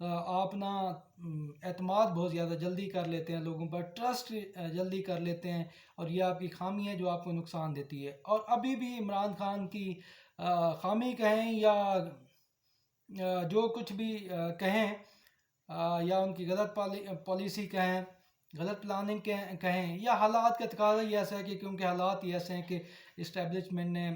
آپ نا اعتماد بہت زیادہ جلدی کر لیتے ہیں لوگوں پر، ٹرسٹ جلدی کر لیتے ہیں، اور یہ آپ کی خامی ہے جو آپ کو نقصان دیتی ہے۔ اور ابھی بھی عمران خان کی خامی کہیں یا جو کچھ بھی کہیں، یا ان کی غلط پالیسی کہیں، غلط پلاننگ کہیں، یا حالات کا تقاضا ہی ایسا ہے کہ کیونکہ حالات ہی ایسے ہیں کہ اسٹیبلشمنٹ نے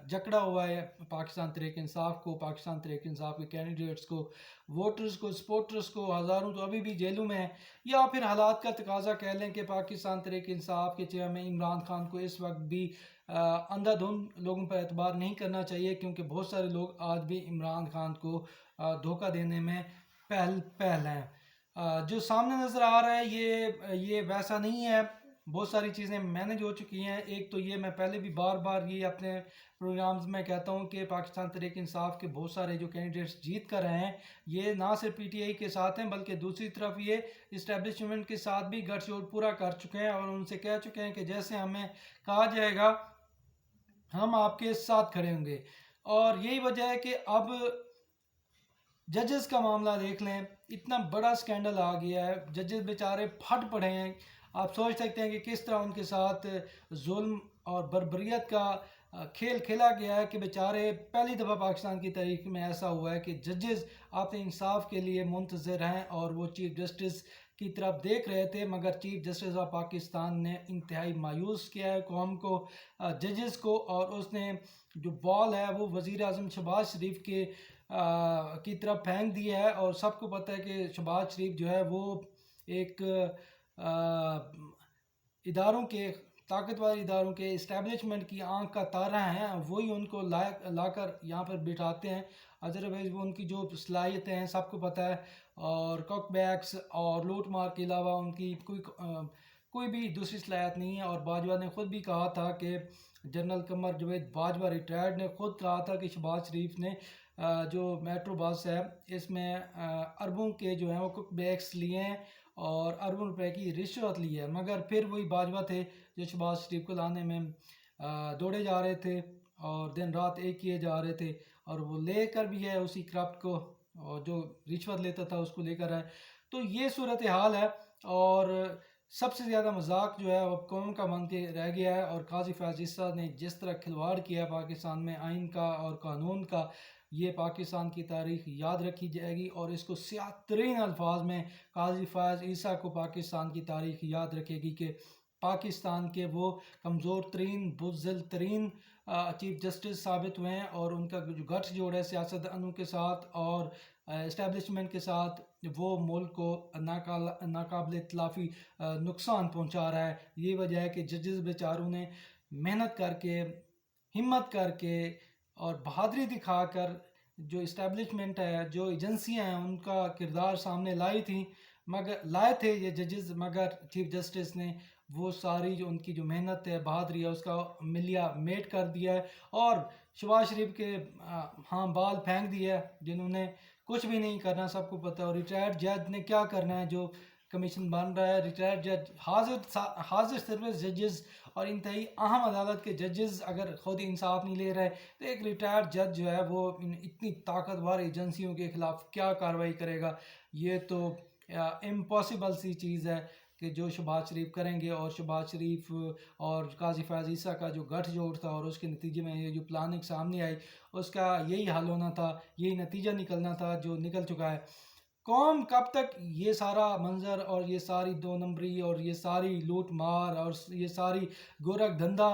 جکڑا ہوا ہے پاکستان تحریک انصاف کو، پاکستان تحریک انصاف کے کینڈیڈیٹس کو، ووٹرز کو، سپورٹرز کو، ہزاروں تو ابھی بھی جیلوں میں ہیں، یا پھر حالات کا تقاضا کہہ لیں کہ پاکستان تحریک انصاف کے چیئرمین عمران خان کو اس وقت بھی اندھا دھند لوگوں پر اعتبار نہیں کرنا چاہیے، کیونکہ بہت سارے لوگ آج بھی عمران خان کو دھوکہ دینے میں پہل ہیں۔ جو سامنے نظر آ رہا ہے یہ ویسا نہیں ہے، بہت ساری چیزیں مینج ہو چکی ہیں۔ ایک تو یہ، میں پہلے بھی بار بار یہ اپنے پروگرامز میں کہتا ہوں کہ پاکستان تحریک انصاف کے بہت سارے جو کینڈیڈیٹس جیت کر رہے ہیں، یہ نہ صرف پی ٹی آئی کے ساتھ ہیں بلکہ دوسری طرف یہ اسٹیبلشمنٹ کے ساتھ بھی گٹھ جوڑ پورا کر چکے ہیں، اور ان سے کہہ چکے ہیں کہ جیسے ہمیں کہا جائے گا ہم آپ کے ساتھ کھڑے ہوں گے۔ اور یہی وجہ ہے کہ اب ججز کا معاملہ دیکھ لیں، اتنا بڑا سکینڈل آ گیا ہے، ججز بیچارے پھٹ پڑے ہیں۔ آپ سوچ سکتے ہیں کہ کس طرح ان کے ساتھ ظلم اور بربریت کا کھیل کھیلا گیا ہے، کہ بیچارے پہلی دفعہ پاکستان کی تاریخ میں ایسا ہوا ہے کہ ججز آپ انصاف کے لیے منتظر ہیں، اور وہ چیف جسٹس کی طرف دیکھ رہے تھے، مگر چیف جسٹس آف پاکستان نے انتہائی مایوس کیا ہے قوم کو، ججز کو، اور اس نے جو بال ہے وہ وزیر اعظم شہباز شریف کی طرف پھینک دی ہے۔ اور سب کو پتہ ہے کہ شہباز شریف جو ہے وہ ایک اداروں کے، طاقتور اداروں کے، اسٹیبلشمنٹ کی آنکھ کا تارہ ہیں، وہی ان کو لا کر یہاں پر بٹھاتے ہیں، ادروائز وہ ان کی جو صلاحیتیں ہیں سب کو پتہ ہے، اور کک بیکس اور لوٹ مار کے علاوہ ان کی کوئی بھی دوسری صلاحیت نہیں ہے۔ اور باجوہ نے خود بھی کہا تھا کہ جنرل قمر جاوید باجوہ ریٹائرڈ نے خود کہا تھا کہ شہباز شریف نے جو میٹرو بس ہے اس میں اربوں کے جو ہیں وہ کک بیکس لیے ہیں اور اربوں روپے کی رشوت لی ہے، مگر پھر وہی باجوہ تھے جو شہباز شریف کو لانے میں دوڑے جا رہے تھے اور دن رات ایک کیے جا رہے تھے، اور وہ لے کر بھی ہے اسی کرپٹ کو، اور جو رشوت لیتا تھا اس کو لے کر ہے۔ تو یہ صورتحال ہے، اور سب سے زیادہ مذاق جو ہے وہ قوم کا بن کے رہ گیا ہے، اور قاضی فیاض عیسیٰ نے جس طرح کھلواڑ کیا پاکستان میں آئین کا اور قانون کا، یہ پاکستان کی تاریخ یاد رکھی جائے گی، اور اس کو سیاہ ترین الفاظ میں قاضی فیاض عیسیٰ کو پاکستان کی تاریخ یاد رکھے گی کہ پاکستان کے وہ کمزور ترین، بزدل ترین چیف جسٹس ثابت ہوئے ہیں، اور ان کا جو گٹھ جوڑ ہے سیاست دانوں کے ساتھ اور اسٹیبلشمنٹ کے ساتھ، وہ ملک کو ناقابل تلافی نقصان پہنچا رہا ہے۔ یہ وجہ ہے کہ ججز بیچاروں نے محنت کر کے، ہمت کر کے اور بہادری دکھا کر جو اسٹیبلشمنٹ ہے، جو ایجنسیاں ہیں، ان کا کردار سامنے لائے تھے یہ ججز، مگر چیف جسٹس نے وہ ساری جو ان کی جو محنت ہے، بہادری ہے، اس کا ملیہ میٹ کر دیا ہے، اور شہباز شریف کے ہاں بال پھینک دیا ہے، جنہوں نے کچھ بھی نہیں کرنا، سب کو پتہ ہے۔ اور ریٹائرڈ جج نے کیا کرنا ہے؟ جو کمیشن بن رہا ہے، ریٹائرڈ جج، حاضر سروس ججز اور انتہائی اہم عدالت کے ججز اگر خود انصاف نہیں لے رہے، تو ایک ریٹائرڈ جج جو ہے وہ اتنی طاقتور ایجنسیوں کے خلاف کیا کارروائی کرے گا؟ یہ تو امپاسبل سی چیز ہے کہ جو شہباز شریف کریں گے، اور شہباز شریف اور قاضی فیاض عیسیٰ کا جو گٹھ جوڑ تھا، اور اس کے نتیجے میں یہ جو پلاننگ سامنے آئی، اس کا یہی حل ہونا تھا، یہی نتیجہ نکلنا تھا جو نکل چکا ہے۔ قوم کب تک یہ سارا منظر اور یہ ساری دو نمبری اور یہ ساری لوٹ مار اور یہ ساری گورکھ دھندا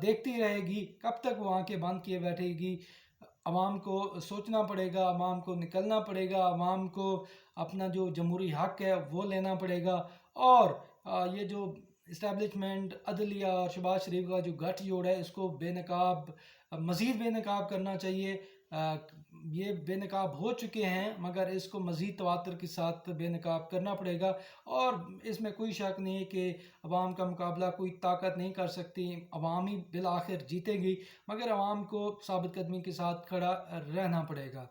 دیکھتی رہے گی؟ کب تک وہ آنکھیں بند کیے بیٹھے گی؟ عوام کو سوچنا پڑے گا، عوام کو نکلنا پڑے گا، عوام کو اپنا جو جمہوری حق ہے وہ لینا پڑے گا، اور یہ جو اسٹیبلشمنٹ، عدلیہ اور شہباز شریف کا جو گٹھ جوڑ ہے، اس کو بے نقاب، مزید بے نقاب کرنا چاہیے۔ یہ بے نقاب ہو چکے ہیں، مگر اس کو مزید تواتر کے ساتھ بے نقاب کرنا پڑے گا، اور اس میں کوئی شک نہیں ہے کہ عوام کا مقابلہ کوئی طاقت نہیں کر سکتی، عوام ہی بالآخر جیتے گی، مگر عوام کو ثابت قدمی کے ساتھ کھڑا رہنا پڑے گا۔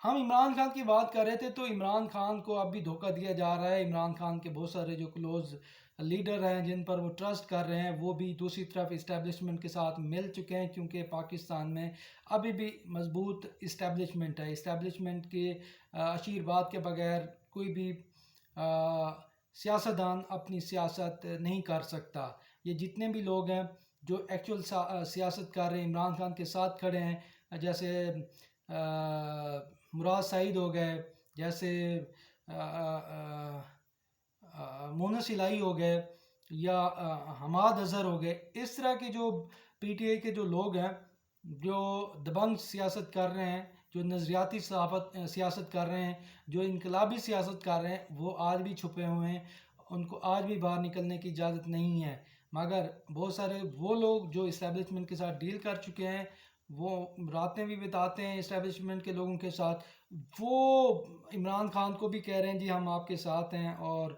ہم عمران خان کی بات کر رہے تھے تو عمران خان کو اب بھی دھوکہ دیا جا رہا ہے. عمران خان کے بہت سارے جو کلوز لیڈر ہیں جن پر وہ ٹرسٹ کر رہے ہیں وہ بھی دوسری طرف اسٹیبلشمنٹ کے ساتھ مل چکے ہیں، کیونکہ پاکستان میں ابھی بھی مضبوط اسٹیبلشمنٹ ہے. اسٹیبلشمنٹ کے اشیر بات کے بغیر کوئی بھی سیاستدان اپنی سیاست نہیں کر سکتا. یہ جتنے بھی لوگ ہیں جو ایکچول سیاست کر رہے ہیں عمران خان کے ساتھ کھڑے ہیں، جیسے مراد سعید ہو گئے، جیسے مونس الہی ہو گئے، یا حماد اظہر ہو گئے، اس طرح کے جو پی ٹی آئی کے جو لوگ ہیں جو دبنگ سیاست کر رہے ہیں، جو نظریاتی سیاست کر رہے ہیں، جو انقلابی سیاست کر رہے ہیں، وہ آج بھی چھپے ہوئے ہیں. ان کو آج بھی باہر نکلنے کی اجازت نہیں ہے. مگر بہت سارے وہ لوگ جو اسٹیبلشمنٹ کے ساتھ ڈیل کر چکے ہیں، وہ راتیں بھی بتاتے ہیں اسٹیبلشمنٹ کے لوگوں کے ساتھ، وہ عمران خان کو بھی کہہ رہے ہیں جی ہم آپ کے ساتھ ہیں، اور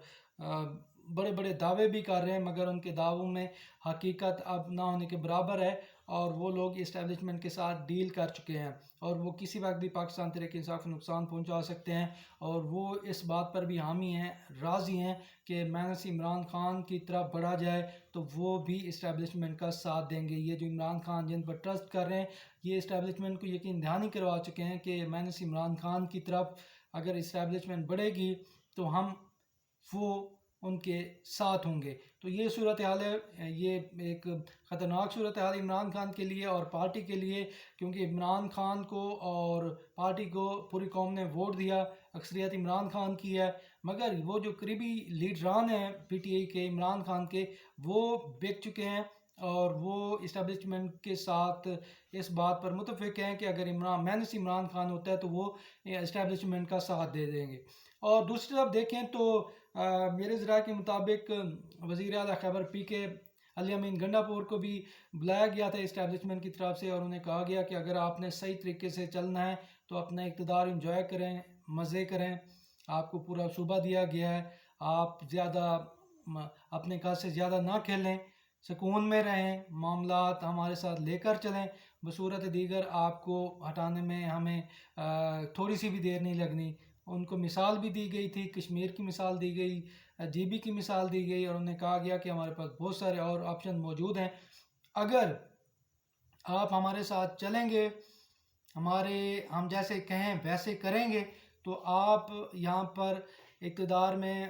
بڑے بڑے دعوے بھی کر رہے ہیں، مگر ان کے دعووں میں حقیقت اب نہ ہونے کے برابر ہے. اور وہ لوگ اسٹیبلشمنٹ کے ساتھ ڈیل کر چکے ہیں، اور وہ کسی وقت بھی پاکستان تحریک انصاف کو نقصان پہنچا سکتے ہیں. اور وہ اس بات پر بھی حامی ہیں، راضی ہیں کہ مائنس عمران خان کی طرف بڑھا جائے تو وہ بھی اسٹیبلشمنٹ کا ساتھ دیں گے. یہ جو عمران خان جن پر ٹرسٹ کر رہے ہیں، یہ اسٹیبلشمنٹ کو یقین دہانی کروا چکے ہیں کہ مائنس عمران خان کی طرف اگر اسٹیبلشمنٹ بڑھے گی تو ہم وہ ان کے ساتھ ہوں گے. تو یہ صورتحال ہے، یہ ایک خطرناک صورتحال عمران خان کے لیے اور پارٹی کے لیے، کیونکہ عمران خان کو اور پارٹی کو پوری قوم نے ووٹ دیا، اکثریت عمران خان کی ہے، مگر وہ جو قریبی لیڈران ہیں پی ٹی آئی کے عمران خان کے، وہ بک چکے ہیں اور وہ اسٹیبلشمنٹ کے ساتھ اس بات پر متفق ہیں کہ اگر مائنس عمران خان ہوتا ہے تو وہ اسٹیبلشمنٹ کا ساتھ دے دیں گے. اور دوسری طرف دیکھیں تو میرے ذرائع کے مطابق وزیر اعلیٰ خیبر پی کے علی امین گنڈا پور کو بھی بلایا گیا تھا اسٹیبلشمنٹ کی طرف سے، اور انہیں کہا گیا کہ اگر آپ نے صحیح طریقے سے چلنا ہے تو اپنا اقتدار انجوائے کریں، مزے کریں، آپ کو پورا صوبہ دیا گیا ہے، آپ زیادہ اپنے کاج سے زیادہ نہ کھیلیں، سکون میں رہیں، معاملات ہمارے ساتھ لے کر چلیں، بصورت دیگر آپ کو ہٹانے میں ہمیں تھوڑی سی بھی دیر نہیں لگنی. ان کو مثال بھی دی گئی تھی، کشمیر کی مثال دی گئی، جی بی کی مثال دی گئی، اور انہیں کہا گیا کہ ہمارے پاس بہت سارے اور آپشن موجود ہیں، اگر آپ ہمارے ساتھ چلیں گے، ہم جیسے کہیں ویسے کریں گے تو آپ یہاں پر اقتدار میں،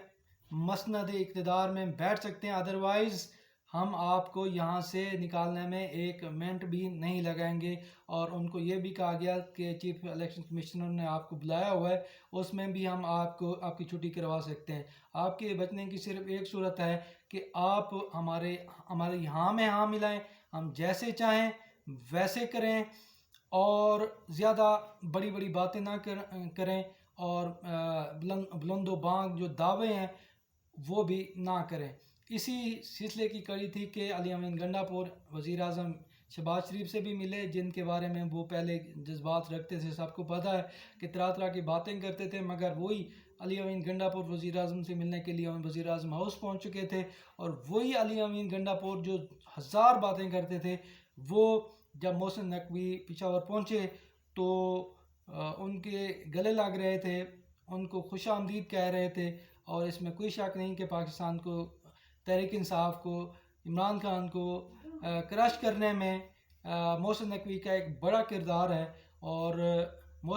مسند اقتدار میں بیٹھ سکتے ہیں، ادروائز ہم آپ کو یہاں سے نکالنے میں ایک منٹ بھی نہیں لگائیں گے. اور ان کو یہ بھی کہا گیا کہ چیف الیکشن کمشنر نے آپ کو بلایا ہوا ہے، اس میں بھی ہم آپ کی چھٹی کروا سکتے ہیں. آپ کے بچنے کی صرف ایک صورت ہے کہ آپ ہمارے یہاں میں ہاں ملائیں، ہم جیسے چاہیں ویسے کریں، اور زیادہ بڑی بڑی باتیں نہ کریں، اور بلند و بانگ جو دعوے ہیں وہ بھی نہ کریں. اسی سلسلے کی کڑی تھی کہ علی امین گنڈا پور وزیر اعظم شہباز شریف سے بھی ملے، جن کے بارے میں وہ پہلے جذبات رکھتے تھے، سب کو پتہ ہے کہ طرح طرح کی باتیں کرتے تھے، مگر وہی علی امین گنڈا پور وزیر اعظم سے ملنے کے لیے وزیر اعظم ہاؤس پہنچ چکے تھے، اور وہی علی امین گنڈا پور جو ہزار باتیں کرتے تھے، وہ جب محسن نقوی پشاور پہنچے تو ان کے گلے لگ رہے تھے، ان کو خوش آمدید کہہ رہے تھے. اور اس میں کوئی شک نہیں کہ پاکستان کو، تحریک انصاف کو، عمران خان کو کرش کرنے میں محسن نقوی کا ایک بڑا کردار ہے. اور